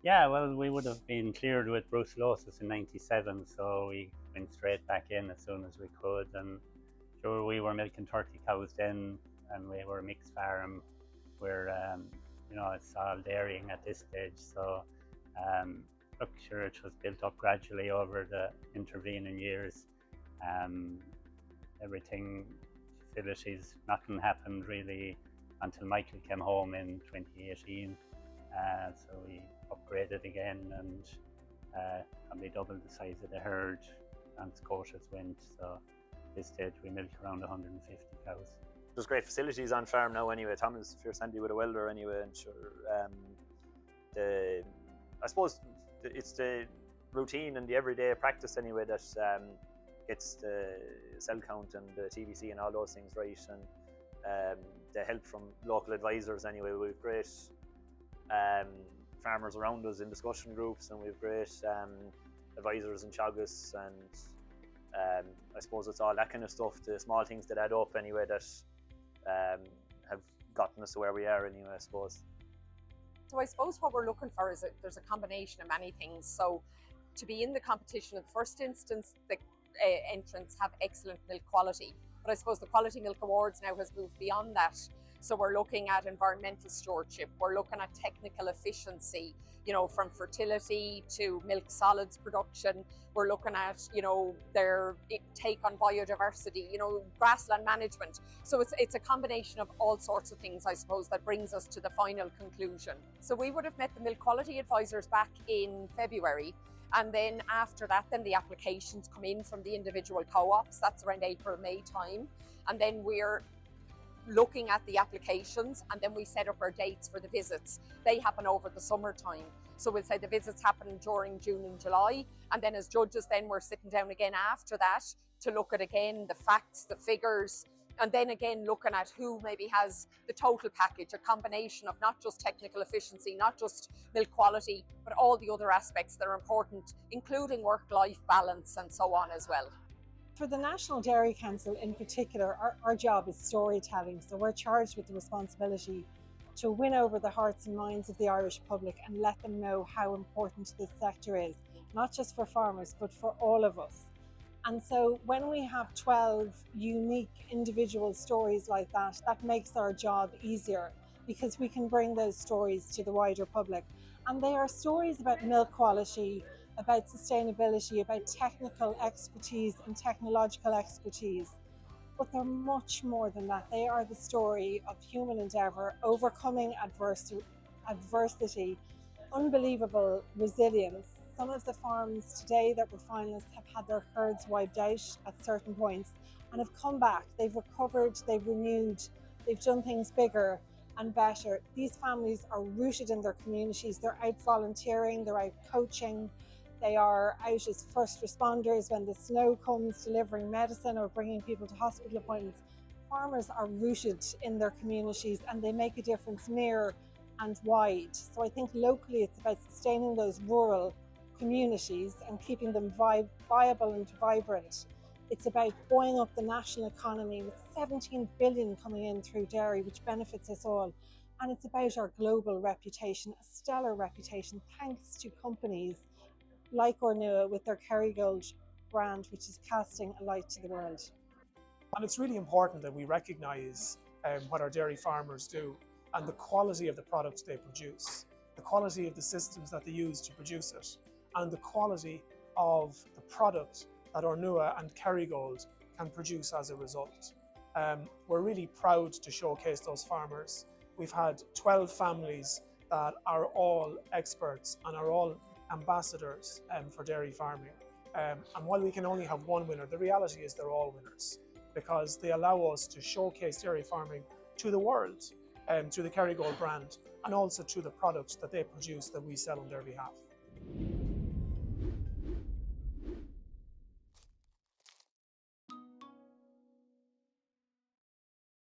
Yeah, well, we would have been cleared with brucellosis in '97, so we went straight back in as soon as we could. And sure, we were milking 30 cows then, and we were a mixed farm. We're, it's all dairying at this stage. So, um, look, sure, it was built up gradually over the intervening years. Um, Everything, facilities, nothing happened really until Michael came home in 2018. So we upgraded again and probably doubled the size of the herd and Scotia's went. So at this stage we milk around 150 cows. There's great facilities on farm now anyway. Thomas fierce handy with a welder anyway, and sure, I suppose it's the routine and the everyday practice anyway that gets the cell count and the TVC and all those things right, and the help from local advisors anyway. We've great farmers around us in discussion groups, and we've great advisors in Teagasc, and I suppose it's all that kind of stuff, the small things that add up anyway, that have gotten us to where we are anyway, I suppose. So I suppose what we're looking for is there's a combination of many things. So to be in the competition, in the first instance, the entrants have excellent milk quality. But I suppose the Quality Milk Awards now has moved beyond that. So we're looking at environmental stewardship, we're looking at technical efficiency, from fertility to milk solids production. We're looking at, their take on biodiversity, grassland management. So it's a combination of all sorts of things, I suppose, that brings us to the final conclusion. So we would have met the milk quality advisors back in February. And then after that, then the applications come in from the individual co-ops. That's around April, May time. And then we're looking at the applications, and then we set up our dates for the visits. They happen over the summertime. So we'll say the visits happen during June and July. And then as judges, then we're sitting down again after that to look at again the facts, the figures, and then again looking at who maybe has the total package, a combination of not just technical efficiency, not just milk quality, but all the other aspects that are important, including work-life balance and so on as well. For the National Dairy Council in particular, our job is storytelling. So we're charged with the responsibility to win over the hearts and minds of the Irish public and let them know how important this sector is, not just for farmers, but for all of us. And so when we have 12 unique individual stories like that, that makes our job easier because we can bring those stories to the wider public. And they are stories about milk quality, about sustainability, about technical expertise and technological expertise. But they're much more than that. They are the story of human endeavour, overcoming adversity, unbelievable resilience. Some of the farms today that were finalists have had their herds wiped out at certain points and have come back. They've recovered, they've renewed, they've done things bigger and better. These families are rooted in their communities. They're out volunteering, they're out coaching, they are out as first responders when the snow comes, delivering medicine or bringing people to hospital appointments. Farmers are rooted in their communities and they make a difference near and wide. So I think locally it's about sustaining those rural communities and keeping them viable and vibrant. It's about buoying up the national economy with 17 billion coming in through dairy, which benefits us all. And it's about our global reputation, a stellar reputation, thanks to companies like Ornua with their Kerrygold brand, which is casting a light to the world. And it's really important that we recognise what our dairy farmers do and the quality of the products they produce, the quality of the systems that they use to produce it, and the quality of the product that Ornua and Kerrygold can produce as a result. We're really proud to showcase those farmers. We've had 12 families that are all experts and are all ambassadors for dairy farming. And while we can only have one winner, the reality is they're all winners because they allow us to showcase dairy farming to the world, to the Kerrygold brand, and also to the products that they produce that we sell on their behalf.